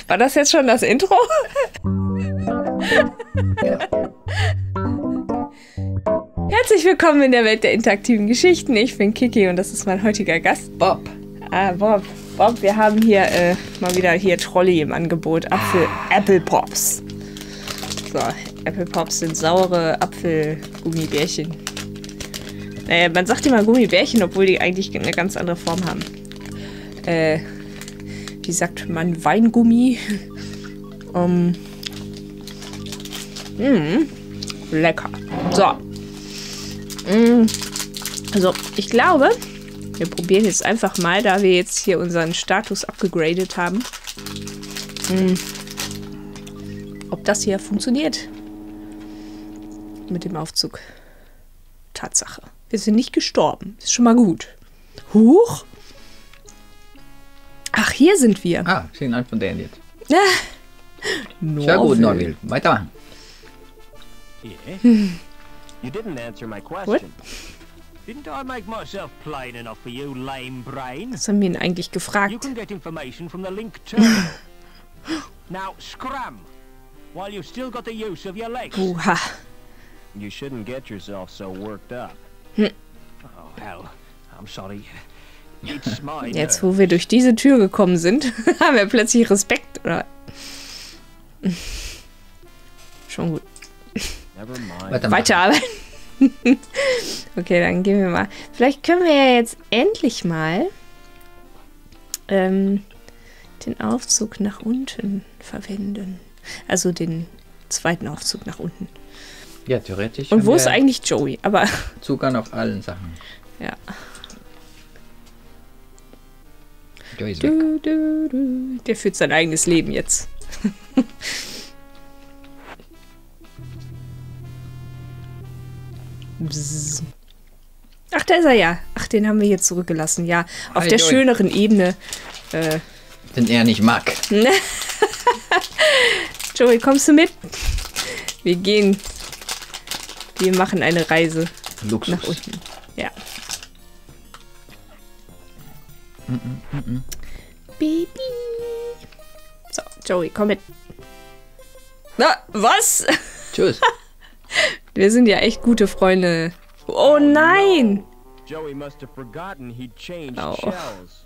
War das jetzt schon das Intro? Herzlich willkommen in der Welt der interaktiven Geschichten. Ich bin Kiki und das ist mein heutiger Gast, Bob. Bob, wir haben hier mal wieder hier Trolley im Angebot. Apple Pops. So, Apple Pops sind saure Apfelgummibärchen. Naja, man sagt immer Gummibärchen, obwohl die eigentlich eine ganz andere Form haben. Wie sagt man? Weingummi. Lecker. So. Also, ich glaube, wir probieren jetzt einfach mal, da wir jetzt hier unseren Status abgegradet haben, ob das hier funktioniert. Mit dem Aufzug. Tatsache. Wir sind nicht gestorben. Ist schon mal gut. Huch. Ach, hier sind wir. Ah, Signal von denen jetzt. Sehr gut, Norwil. Weitermachen. You didn't answer my question. What? Didn't I make myself plain enough for you, lame brain? Was haben wir ihn eigentlich You gefragt? can get information from the LINC-Terminal. Now scram, while you've still got the use of your legs. Oha. You shouldn't get yourself so worked up. Hm. Oh hell, I'm sorry. It's my Jetzt, wo wir durch diese Tür gekommen sind, haben wir plötzlich Respekt, oder? Schon gut. Never mind. Weiterarbeiten. Okay, dann gehen wir mal. Vielleicht können wir ja jetzt endlich mal den Aufzug nach unten verwenden. Also den zweiten Aufzug nach unten. Ja, theoretisch. Und wo ist eigentlich Joey? Aber Zugang auf allen Sachen. ja. Joey ist weg. Der führt sein eigenes Leben jetzt. Bzzz. Ach, da ist er ja. Ach, den haben wir hier zurückgelassen. Ja, auf Hi, der Joey. schöneren Ebene. Den er nicht mag. Joey, kommst du mit? Wir machen eine Reise Luxus. nach unten. Ja. Baby. So, Joey, komm mit. Na, was? Tschüss. Wir sind ja echt gute Freunde. Oh nein! Joey must have forgotten he'd changed Oh. shells.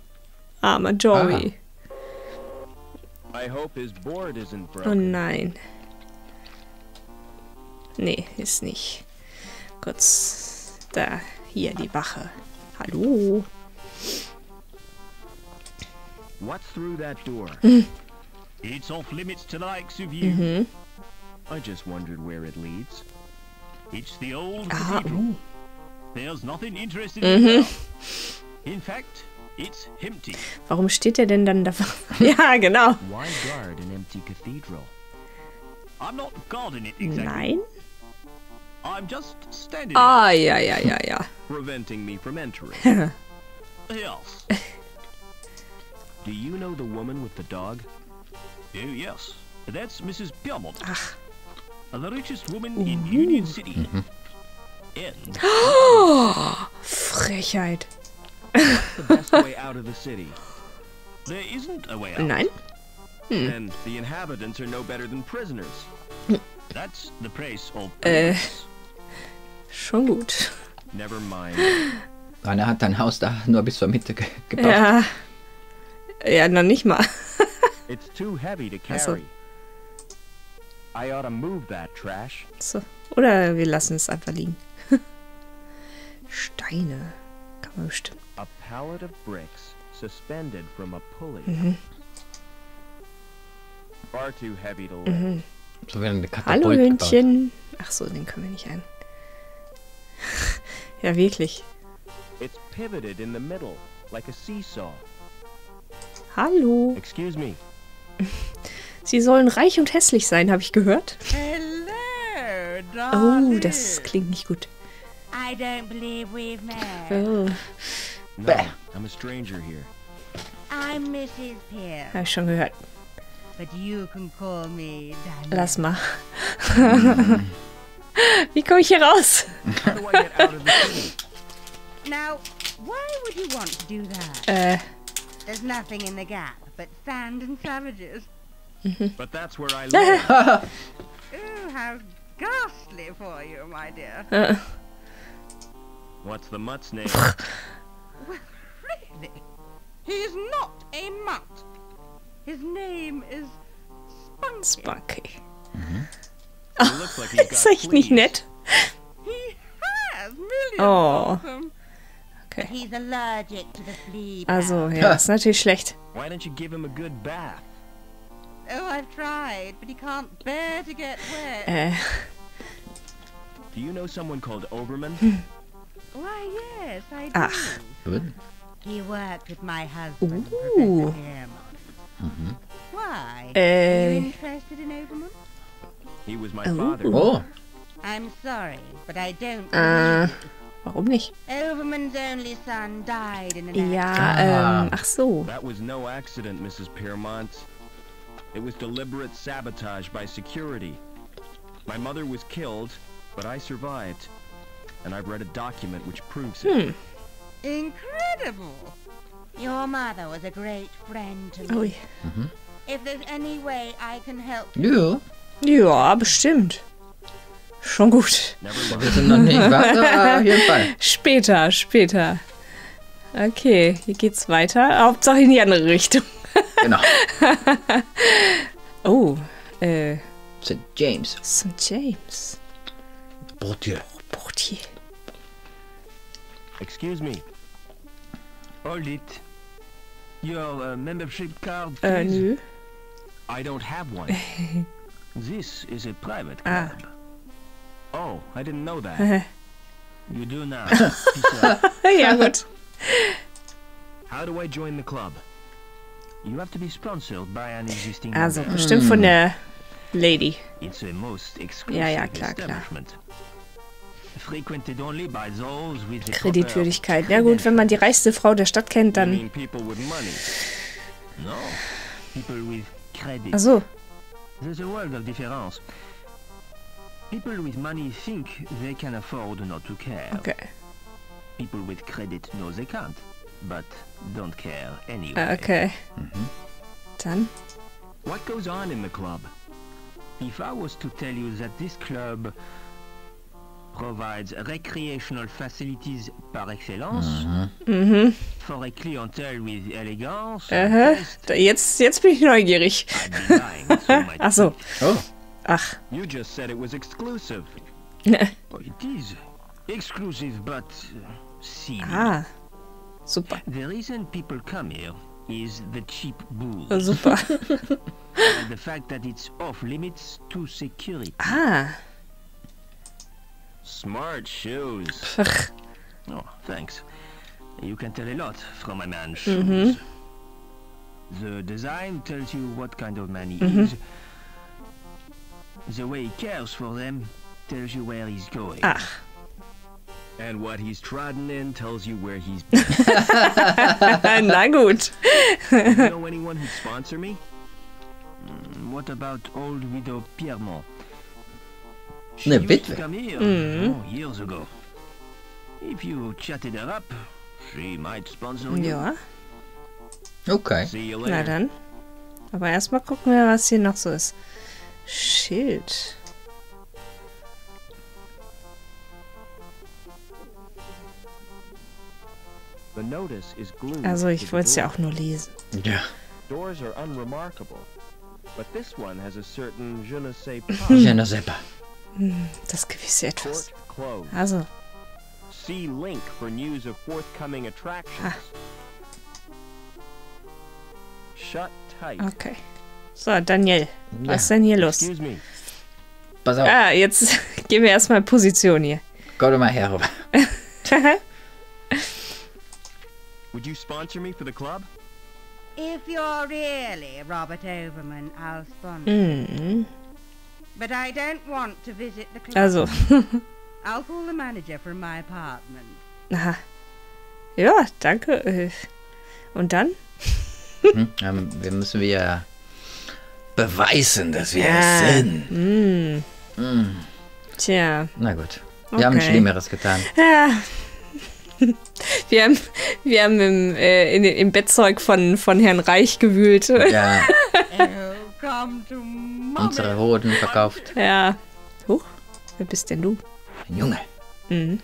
Armer Joey. I hope his board isn't Oh broken. nein. Nee, ist nicht. Kurz. Da, hier, die Wache. Hallo. What's through that door? It's off limits to the likes of you. I just wondered where it leads. It's the old Ah, cathedral. There's nothing interesting in it. In fact, it's empty. Warum steht der denn dann da? Ja, genau. Why guard an empty cathedral? I'm not guarding it exactly. Nein? I'm just standing Ah, ja. Preventing me from entering. there. Yes. Do you know the woman with the dog? Oh, yes. That's Mrs. Belmont. Ach. The richest woman in Union City. And Frechheit. The best way out of the city. there isn't a way out. Nein? And the inhabitants are no better than prisoners. That's the price of Äh. peace. Schon gut. Never mind. Rainer hat dein Haus da nur bis zur Mitte gebaut. Ja. Ja, noch nicht mal. It's too heavy to Ach so. carry. I ought to move that trash. So. Oder wir lassen es einfach liegen. Steine. Kann man bestimmt. A pallet of bricks suspended from a pulley. Far too heavy to lift. So werden eine Hallo Katapult gebaut. Hündchen. Ach so, den können wir nicht ein. Ja, wirklich. It's pivoted in the middle, like a seesaw. Hallo. Excuse me. Sie sollen reich und hässlich sein, habe ich gehört. Hello, Oh, darling. das klingt nicht gut. I don't believe we've met. Oh, No, I'm a stranger here. I'm Mrs. Pierce, habe ich schon gehört. but you can call me Danke. Lass mal. Wie komme ich hier raus? How do I get out of the city? Now, why would you want to do that? There's nothing in the gap but sand and savages. But that's where I live. Ooh, how ghastly for you, my dear. What's the mutt's name? Well, really? He's not a mutt. His name is Spunky. Spunky. He looks like he's Ist got echt nicht fleas. nett. He has millions Oh. of them. But Okay. he's allergic to the flea. Also, ja, ist natürlich schlecht. Why don't you give him a good bath? Oh, I've tried, but he can't bear to get wet. Do you know someone called Overman? Why, yes, I do. Ach. Gut. He worked with my husband, Ooh. Professor Piermont. Why? Are Äh. you interested in Overman? He was my Oh. father. Oh. I'm sorry, but I don't believe you. Warum nicht? Overman's only son died in an accident. Ja, ach so. That was no accident, Mrs. Piermont. It was deliberate sabotage by security. My mother was killed, but I survived. And I've read a document which proves it. Incredible! Your mother was a great friend to me. Ui. If there's any way I can help Ja. Ja, bestimmt. Schon gut. Never Wir mind. sind noch nicht was, aber auf jeden Fall. Später, später. Okay, hier geht's weiter. Hauptsache in die andere Richtung. Genau. Oh, St. James. St. James. Portier. Portier. Excuse me. Hold it. Your membership card, please. Nö. I don't have one. This is a private club. Oh, I didn't know that. You do now. Peace out. Ja, gut. How do I join the club? You have to be sponsored by an existing Also, member. bestimmt von der Lady. It's a most exclusive Ja, klar, klar. establishment. Frequented only by those with the Kreditwürdigkeit. Ja gut, wenn man die reichste Frau der Stadt kennt, proper- You dann... mean people with money? No, people with credit. Ach so. There's a world of difference. People with money think they can afford not to care. Okay. People with credit know they can't, but don't care anyway. Okay. Dann... What goes on in the club? If I was to tell you that this club provides recreational facilities par excellence for a clientele with elegance, and taste, Jetzt bin ich neugierig. I'd be lying through my Ach so. teeth. Oh. Ach. You just said it was exclusive. Oh, it is exclusive, but seedy. Ah. Super. The reason people come here is the cheap booze Super. and the fact that it's off limits to security. Ah. Smart shoes. Ach. Oh, thanks. You can tell a lot from a man's shoes. The design tells you what kind of man he is. The way he cares for them tells you where he's going. Ach. And what he's trodden in tells you where he's been. Na gut. You know anyone who'd sponsor me? What about old widow Piermont? She Ne used to Witwe. come here years ago. If you chatted her up, she might sponsor you. Ja. Okay. See you Na later. dann. Aber erstmal gucken wir, was hier noch so ist. Schild. The notice is glued Also, to ich the wollte es ja door. auch nur lesen. Ja. Doors are unremarkable, but this one has a certain je ne sais pas. Je ne sais pas. Das gewisse Etwas. Port closed. Also, See link for news of forthcoming attractions. Shut tight. okay. So, Daniel. Was ist denn hier los? Excuse me. Pass auf. Ah, jetzt gehen wir erstmal Position hier. Komm doch mal her rüber. Would you sponsor me for the club? If you're really Robert Overman, I'll sponsor. Mhm. But I don't want to visit the club. Also. I'll call the manager from my apartment. Aha. Ja, danke. Und dann? Wir müssen wieder beweisen, dass wir Ja. es sind. Tja. Na gut. Wir haben Okay. Schlimmeres getan. Ja. Wir haben im Bettzeug von Herrn Reich gewühlt. Ja, Come to Mommy. unsere Hoden verkauft. Ja. Huch, wer bist denn du? Ein Junge. Mhm.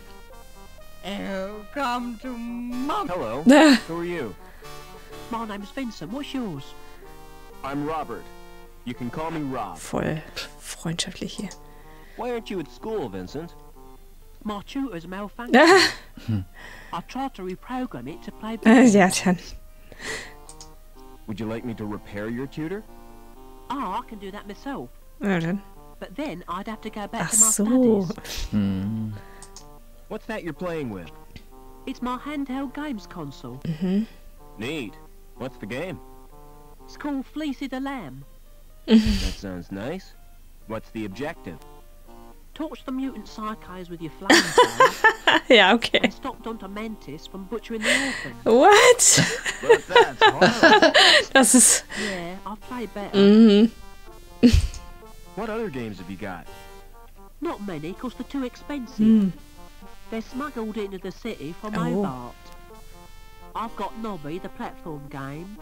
Come to Mommy. Hello. Who are you? My name's Vincent. What's yours? I'm Robert. You can call me Rob. Voll freundschaftlich hier. Why aren't you at school, Vincent? My tutor's malfunctioned. I tried to reprogram it to play video. Ja, dann. Would you like me to repair your tutor? Oh, I can do that myself. Ja, dann. But then I'd have to go back Ach to my so. studies. Hm. What's that you're playing with? It's my handheld games console. Neat. What's the game? It's called Fleecy the Lamb. That sounds nice. What's the objective? Torch the mutant psychos with your flamethrower Ja, okay. and stop Dr. Mantis from butchering the orphan. What? But that's hard. Das ist... Yeah, I've played better. Mhm. What other games have you got? Not many, because they're too expensive. They're smuggled into the city from Oh. Hobart. I've got Nobby, the platform game,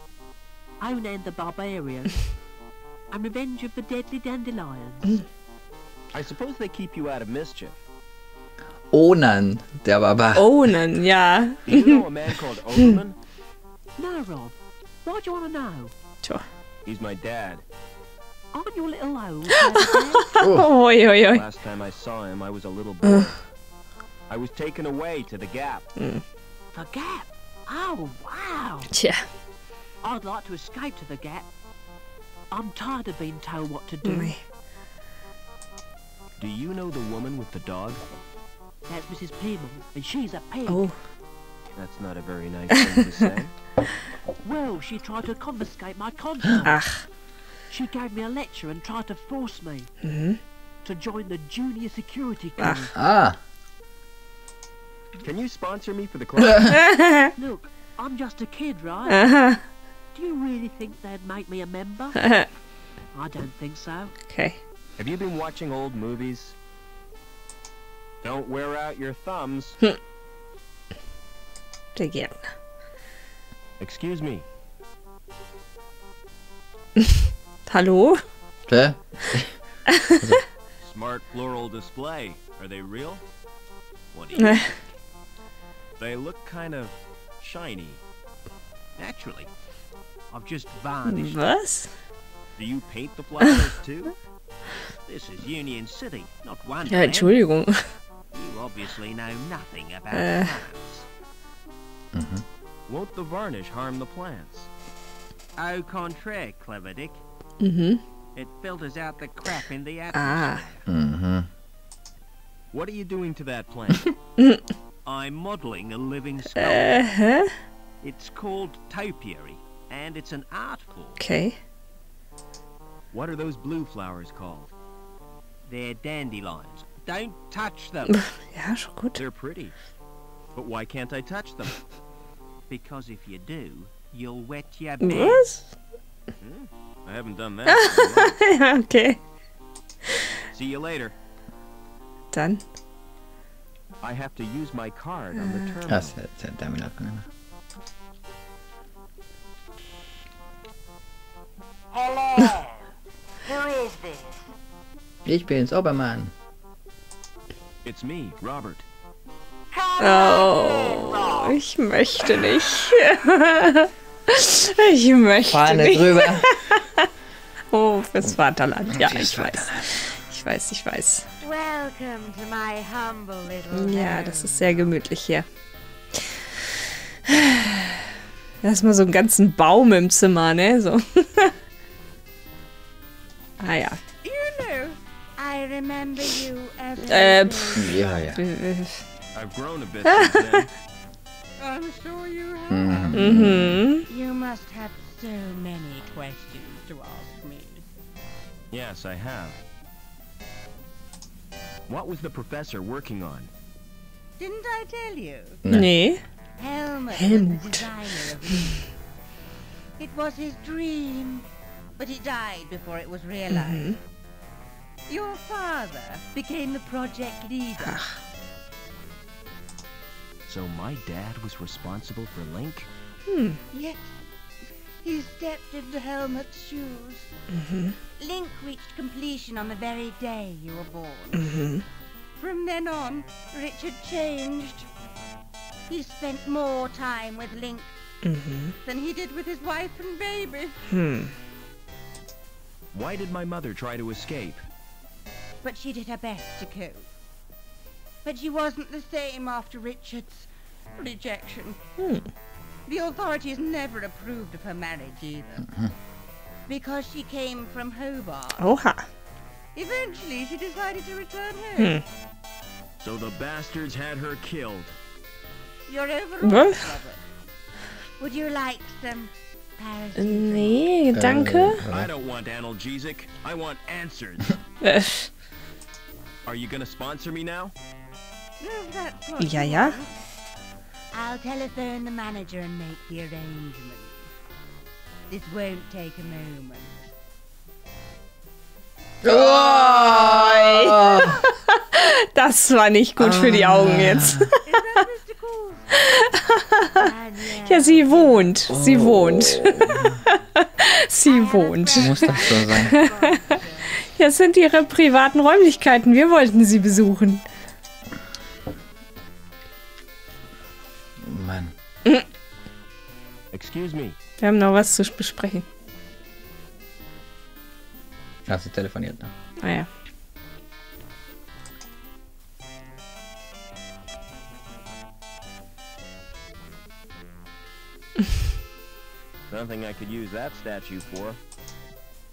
Onan the Barbarian, and Revenge of the Deadly Dandelions. I suppose they keep you out of mischief. Onan, der Barbar. Onan, ja. Do you know a man called Overman? No, Rob. Why do you want to know? Tja. He's my dad. Aren't you a little old? Oi, oi, oi. Last time I saw him, I was a little boy. I was taken away to the Gap. The Gap? Oh, wow. Tja. I'd like to escape to the Gap. I'm tired of being told what to do. Nee. Do you know the woman with the dog? That's Mrs. Plymouth, and she's a pig. Oh. That's not a very nice thing to say. Well, she tried to confiscate my console. Ach. She gave me a lecture and tried to force me to join the junior security club. Ah, Can you sponsor me for the club? Look, I'm just a kid, right? Aha. Do you really think they'd make me a member? I don't think so. Okay. Have you been watching old movies? Don't wear out your thumbs. Sehr gerne. Excuse me. Hallo? hä? Smart floral display. Are they real? What do you think? They look kind of shiny. Naturally. I've just varnished. Was? Do you paint the flowers too? This is Union City, not one. Ja, Entschuldigung. You obviously know nothing about plants. Won't the varnish harm the plants? Au contraire, clever Dick. It filters out the crap in the Ah. atmosphere. What are you doing to that plant? I'm modelling a living sculpture. Aha. It's called topiary, and it's an art form. Okay. What are those blue flowers called? They're dandelions. Don't touch them, Ja, schon gut. They're pretty. But why can't I touch them? because if you do, you'll wet your bed. Was? I haven't done that. in a while. Ja, okay. See you later. Dann. I have to use my card on the terminal. Das ist der Terminal. Hello. Who is this? Ich bin's, Obermann. It's me, Robert. Come Oh, ich möchte nicht. Ich möchte Fahne nicht. drüber. Oh, fürs Vaterland. Ja, Fürs ich weiß. Vaterland. Ich weiß, ich weiß. Welcome to my humble little Ja, home. das ist sehr gemütlich hier. Erstmal so einen ganzen Baum im Zimmer, ne? So. Ah ja. You know, I remember you as a Ja, ja. I've grown a bit since then. I'm sure you have. Mhm. You must have so many questions to ask me. Yes, I have. What was the professor working on? Didn't I tell you? Nee. Helmut was Helmut. the designer of it. It was his dream, but he died before it was realized. Your father became the project leader. So my dad was responsible for Link? Yes. He stepped into Helmut's shoes. Link reached completion on the very day you were born. From then on, Richard changed. He spent more time with Link than he did with his wife and baby. Why did my mother try to escape? But she did her best to cope. But she wasn't the same after Richard's rejection. The authorities never approved of her marriage either. Because she came from Hobart. Oha. Eventually, she decided to return home. So the bastards had her killed. You're over, Was? Robert. Would you like some paracetamol? Nee, danke. I don't want analgesic. I want answers. Are you gonna sponsor me now? No, that's what Ja, you ja. want. I'll telephone the manager and make the arrangements. This won't take a moment. Oh. Das war nicht gut für die Augen jetzt. Is that Mr. Coulson? Ja, sie wohnt. Sie wohnt. Sie wohnt. Muss das so sein? Ja, es sind ihre privaten Räumlichkeiten. Wir wollten sie besuchen. Mann. Excuse me. Wir haben noch was zu besprechen. Hast du telefoniert noch? Ah ja. Something I could use that statue for.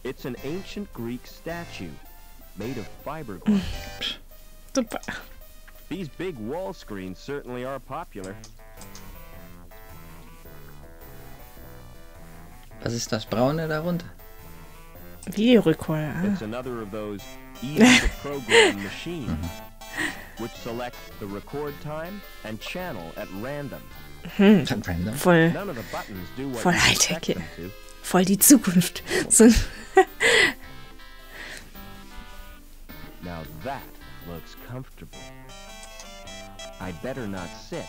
It's an ancient Greek statue made of fiberglass. Super. These big wall screens certainly are popular. Was ist das Braune darunter? Videorekorder. It's another of those easy-to-program machines, which select the record time and channel at random. Random. Voll, None of the buttons do what voll you Hightech expect hier. them to. Voll die Zukunft. So, Now that looks comfortable. I better not sit.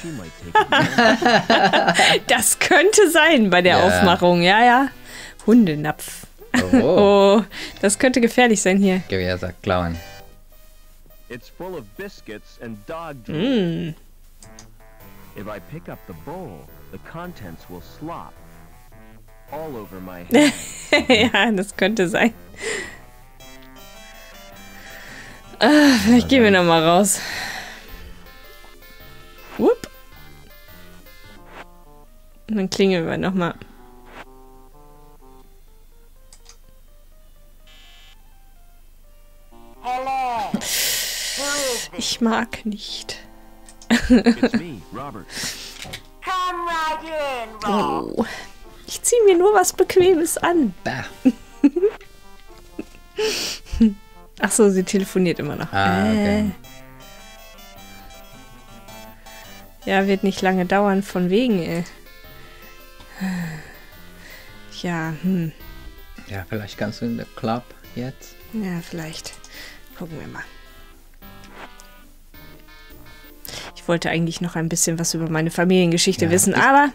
She might take it. das könnte sein bei der Ja. Aufmachung. Ja, ja. Hundenapf. Oh. Oh, das könnte gefährlich sein hier. Gewehr sagt klauen. It's full of biscuits and dog drool. Mm. If I pick up the bowl, the contents will slop all over my head. Ja, das könnte sein. Vielleicht gehen wir noch mal raus. Whoop. Und dann klingeln wir noch mal. Hello. Who is this? Ich mag nicht. It's me, Robert. Come right in, Rob. Oh. Ich ziehe mir nur was Bequemes an. Bah. Ach so, sie telefoniert immer noch. Okay. Ja, wird nicht lange dauern, von wegen, ey. Ja, Ja, vielleicht kannst du in der Club jetzt. Ja, vielleicht. Gucken wir mal. Ich wollte eigentlich noch ein bisschen was über meine Familiengeschichte Ja, wissen, ist- aber...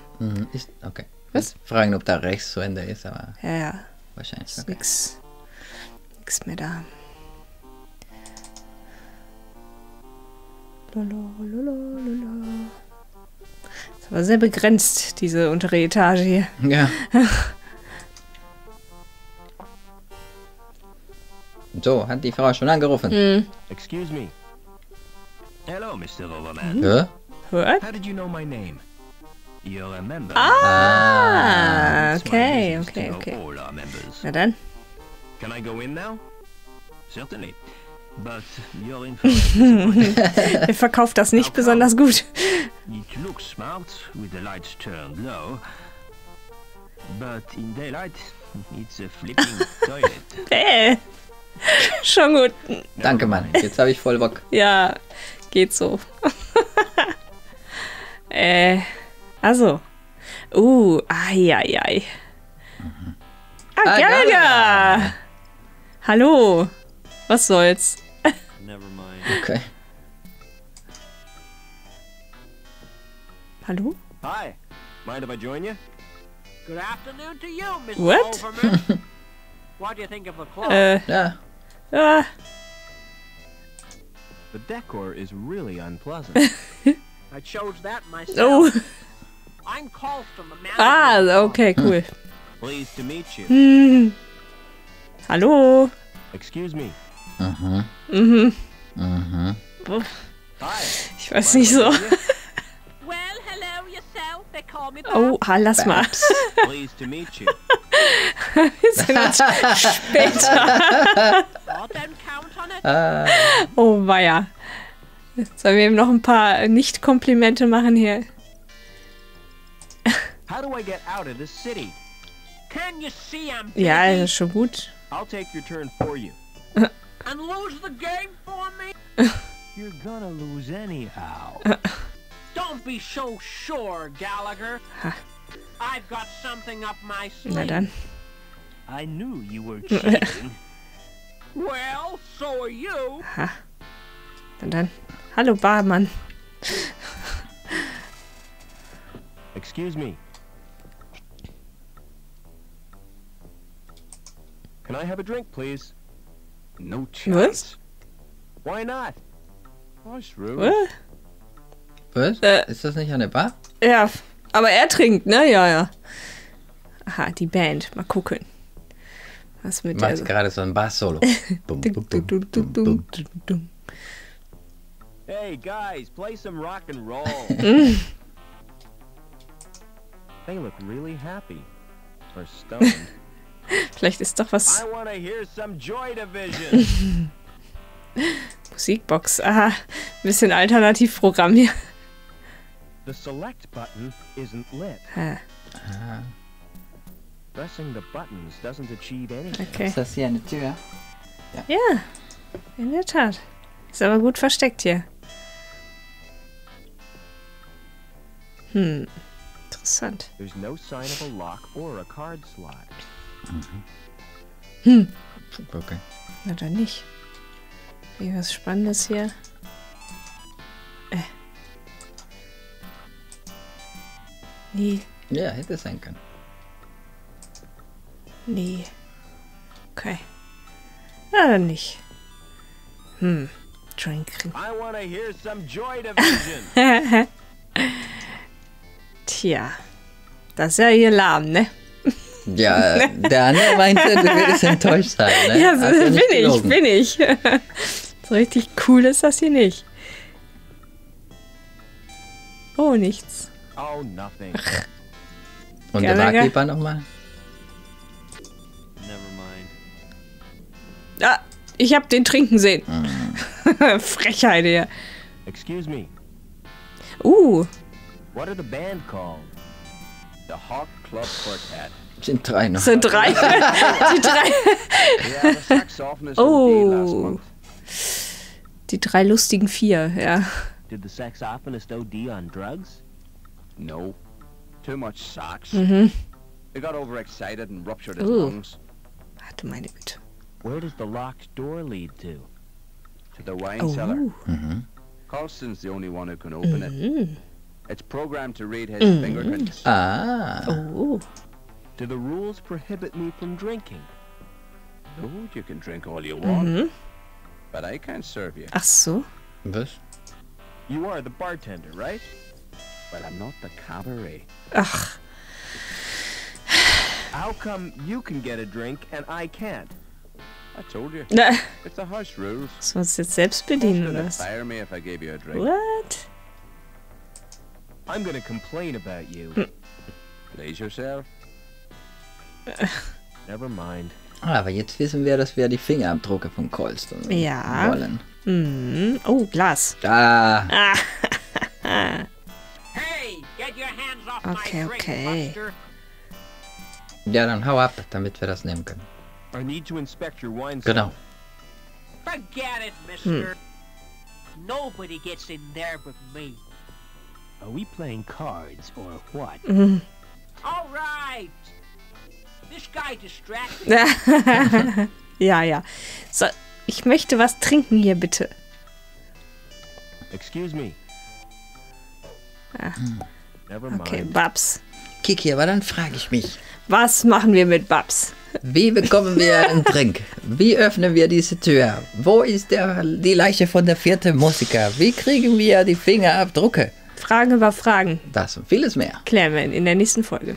Ist, okay. Was? Fragen, ob da rechts zu Ende ist, aber Ja, wahrscheinlich. ist Okay. nix mehr da. Lolo. Ist aber sehr begrenzt, diese untere Etage hier. Ja. So, hat die Frau schon angerufen. Excuse me. Hello, Mr. Overman. Ja? Hört? How did you know my name? You're a member. Ah, It's my okay, business to know okay. all our members. Na dann. Can I go in now? Certainly. But you're in for a disappointment. Er verkauft das nicht besonders gut. It looks smart with the lights turned low, but in daylight it's a flipping toilet. Schon gut. Danke, Mann. Jetzt habe ich voll Bock. Ja, geht so. Also. Ai. Gallagher! Hallo. Was soll's? Never mind. Okay. Hallo? Hi. Mind if I join you? Good afternoon to you, Mr. What? Overman. What do you think of the club? Ja. Ah, The decor is really unpleasant. I chose that myself. oh. I'm Colston, the manager. Ah, okay, cool. Pleased to meet you. Hm. Hallo? Excuse me. Mhm. Mhm. Mhm. Hi. Ich weiß nicht so. Well, hello yourself. They call me Oh, lass mal. Pleased to meet you. Wir sind uns später. Oh, don't count on it. Oh, weia. Sollen wir ihm noch ein paar Nicht-Komplimente machen hier? How do I get out of this city? Can you see I'm Ja, busy das ist schon gut. I'll take your turn for you. and lose the game for me? You're gonna lose anyhow. Don't be so sure, Gallagher. I've got something up my sleeve. Na dann. I knew you were cheating. Well, so are you. Na dann. Hallo, Barmann. Excuse me. Can I have a drink, please? No chance. Why not? What's rude? Was? Was? Ist das nicht eine Bar? Ja, aber er trinkt, ne? Ja, ja. Aha, die Band. Mal gucken. Was mit Macht gerade so ein Bass-Solo. Bum, bum, bum, bum, bum. Dum. Hey guys, play some rock and roll. They look really happy. Or stoned. Vielleicht ist doch was. I wanna hear some Joy Division. Musikbox. Aha, ein bisschen Alternativprogramm hier. The select button isn't lit. Ah, Pressing the buttons doesn't achieve anything. okay. Ist das hier eine Tür? Ja, in der Tat. Ist aber gut versteckt hier. Interessant. There's no sign of a lock or a card slot. Okay. Na dann nicht. Was Spannendes hier. Nee, Ja, hätte sein können. nee. Okay. Na dann nicht. Drinken. I wanna hear some Joy Division. Tja. Das ist ja hier lahm, ne? Ja, der andere meinte, du würdest enttäuscht sein, ne? Ja, Hat er nicht gelogen. bin ich. So richtig cool ist das hier nicht. Oh, nichts. Oh, nothing. Und der Gallagher? Barkeeper nochmal? Never mind. Ah, ich hab den trinken sehen. Frechheit hier. Excuse me. What are the band called? The Hawk Club Quartet. Sind drei noch. Sind drei. Die drei. Yeah, the saxophonist Oh. OD last month. Die drei lustigen vier, ja. Did the saxophonist OD on drugs? No. Too much sax. He got overexcited and ruptured his Ooh. lungs. Warte, meine Güte. Where does the locked door lead to? To the wine cellar. Mhm. Colston's the only one who can open it. It's programmed to read his fingerprints. Ah. Oh. Do the rules prohibit me from drinking? No, you can drink all you want, but I can't serve you. Ach so. Was? You are the bartender, right? Well, I'm not the cabaret. Ach. How come you can get a drink and I can't? I told you. Na, It's the house rules. müssen wir uns jetzt selbst bedienen, Colston oder would was? fire me if I gave you a drink. What? I'm gonna complain about you. Please yourself. Never mind. Aber jetzt wissen wir, dass wir die Fingerabdrücke von Colston Ja. wollen. Oh, Glas. Ah. Hey, get your hands off Okay, my drink, okay. Buster. Ja, dann hau ab, damit wir das nehmen können. I need to inspect your wine Genau. Forget it, mister. Nobody gets in there but me. Are we playing cards or what? All right. This guy distracts me. Ja, ja. So, ich möchte was trinken hier, bitte. Excuse me. Never mind. Okay, Babs. Kiki, aber dann frage ich mich, Was machen wir mit Babs? wie bekommen wir einen Drink? Wie öffnen wir diese Tür? Wo ist die Leiche von der 4. Musiker? Wie kriegen wir die Fingerabdrücke? Fragen über Fragen. Das und vieles mehr. Klären wir in der nächsten Folge.